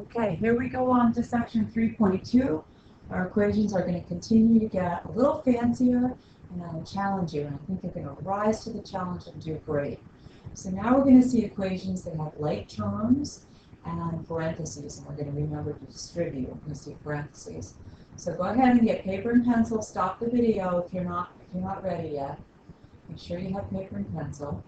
Okay, here we go on to section 3.2. Our equations are going to continue to get a little fancier, and I will challenge you, and I think they're going to rise to the challenge and do great. So now we're going to see equations that have like terms and parentheses, and we're going to remember to distribute when we see parentheses. So go ahead and get paper and pencil. Stop the video if you're not ready yet. Make sure you have paper and pencil.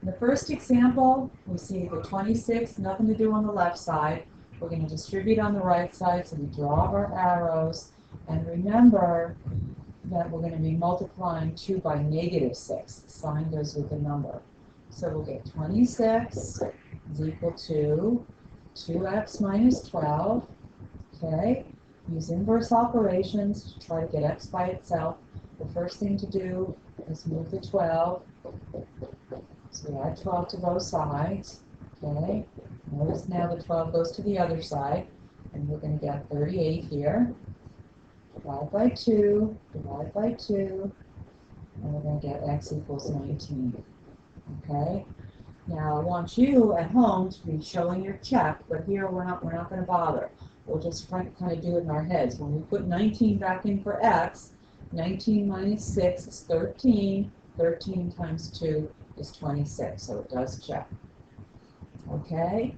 In the first example, we see the 26, nothing to do on the left side. We're going to distribute on the right side, so we draw our arrows. And remember that we're going to be multiplying 2 by -6. The sign goes with the number. So we'll get 26 is equal to 2x minus 12. Okay? Use inverse operations to try to get x by itself. The first thing to do is move the 12. So we add 12 to both sides. Okay? Notice now the 12 goes to the other side, and we're going to get 38 here. Divide by 2, divide by 2, and we're going to get x equals 19. Okay? Now I want you at home to be showing your check, but here we're not going to bother. We'll just kind of do it in our heads. When we put 19 back in for x, 19 minus 6 is 13. 13 times 2 is 26, so it does check. Okay?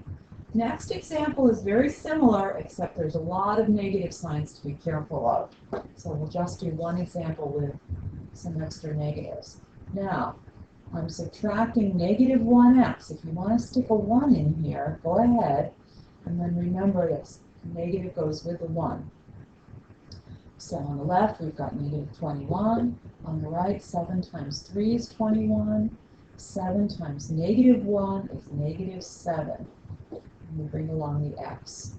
Next example is very similar, except there's a lot of negative signs to be careful of. So we'll just do one example with some extra negatives. Now, I'm subtracting negative 1x. If you want to stick a 1 in here, go ahead. And then remember that negative goes with the 1. So on the left, we've got negative 21. On the right, 7 times 3 is 21. 7 times negative 1 is negative 7. And we bring along the x.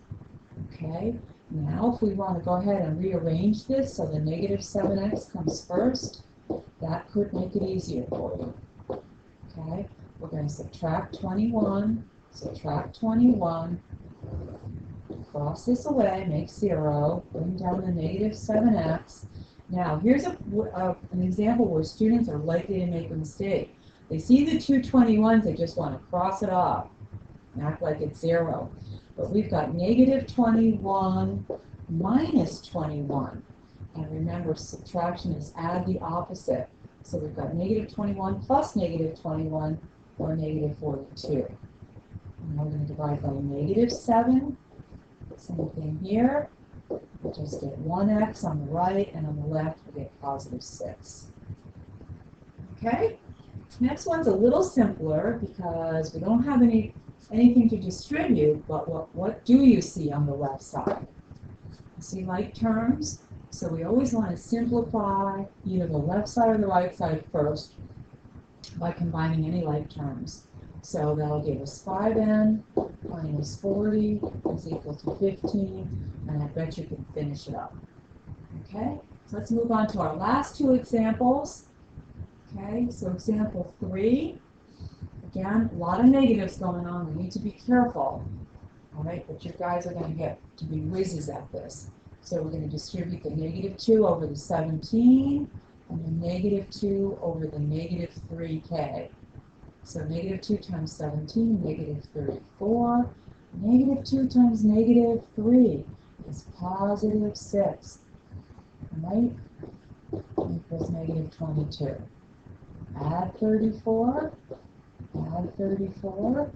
Okay? Now, if we want to go ahead and rearrange this so the negative 7x comes first, that could make it easier for you. Okay? We're going to subtract 21. Subtract 21. Cross this away, make 0, bring down the negative 7x. Now, here's an example where students are likely to make a mistake. They see the two 21s, they just want to cross it off, act like it's 0. But we've got negative 21 minus 21. And remember, subtraction is add the opposite. So we've got negative 21 plus negative 21, or negative 42. And we're going to divide by negative 7. Same thing here. We'll just get 1x on the right, and on the left we get positive 6. Okay? Next one's a little simpler because we don't have anything to distribute, but what do you see on the left side? You see like terms? So we always want to simplify either the left side or the right side first by combining any like terms. So that'll give us 5n minus 40 is equal to 15, and I bet you can finish it up. Okay, so let's move on to our last two examples. Okay, so example 3. Again, a lot of negatives going on. We need to be careful. All right, but you guys are going to get to be whizzes at this. So we're going to distribute the negative 2 over the 17, and the negative 2 over the negative 3k. So negative 2 times 17, negative 34. Negative 2 times negative 3 is positive 6. Right? Equals negative 22. Add 34. Add 34.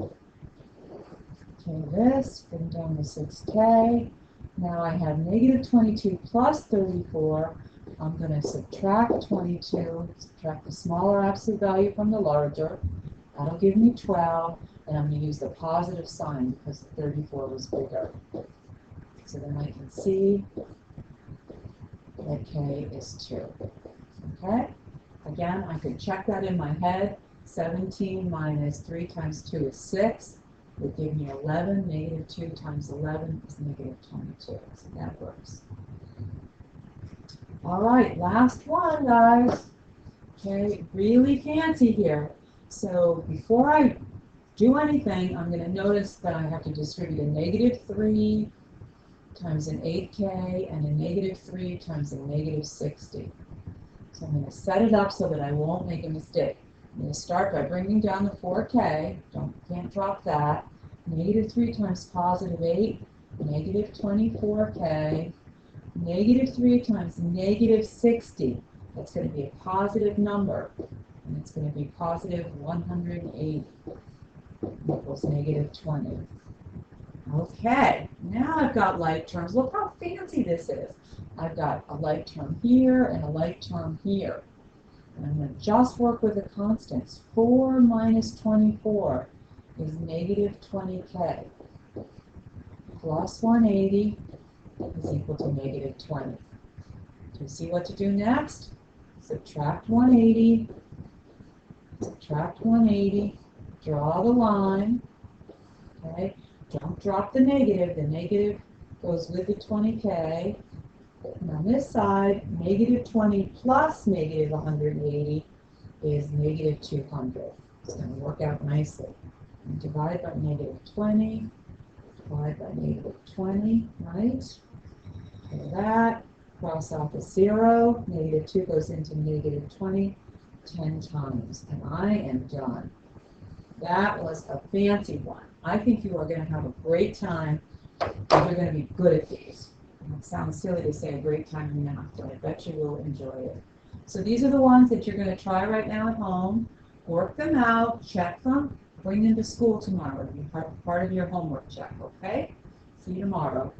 Okay, this, bring down the 6k. Now I have negative 22 plus 34. I'm going to subtract 22, subtract the smaller absolute value from the larger. That'll give me 12, and I'm going to use the positive sign because the 34 was bigger. So then I can see that k is 2. Okay? Again, I could check that in my head. 17 minus 3 times 2 is 6. Would give me 11. Negative 2 times 11 is negative 22. So that works. All right, last one, guys. Okay, really fancy here. So before I do anything, I'm going to notice that I have to distribute a negative 3 times an 8k and a negative 3 times a negative 60. So I'm going to set it up so that I won't make a mistake. I'm going to start by bringing down the 4k. Can't drop that. Negative 3 times positive 8 negative 24k, negative 3 times negative 60. That's going to be a positive number, and it's going to be positive 180 equals negative 20. Okay, now I've got like terms. Look how fancy this is. I've got a like term here and a like term here. And I'm going to just work with the constants. 4 minus 24 is negative 20k. Plus 180 is equal to negative 20. Do you see what to do next? Subtract 180. Subtract 180. Draw the line. Okay. Don't drop the negative. The negative goes with the 20k. And on this side, negative 20 plus negative 180 is negative 200. It's going to work out nicely. And divide by negative 20, divide by negative 20, right? So that, cross off a 0. Negative 2 goes into negative 20 10 times. And I am done. That was a fancy one. I think you are going to have a great time. You're going to be good at these. It sounds silly to say a great time in math, but I bet you will enjoy it. So these are the ones that you're going to try right now at home. Work them out, check them, bring them to school tomorrow. It'll be part of your homework check, okay? See you tomorrow.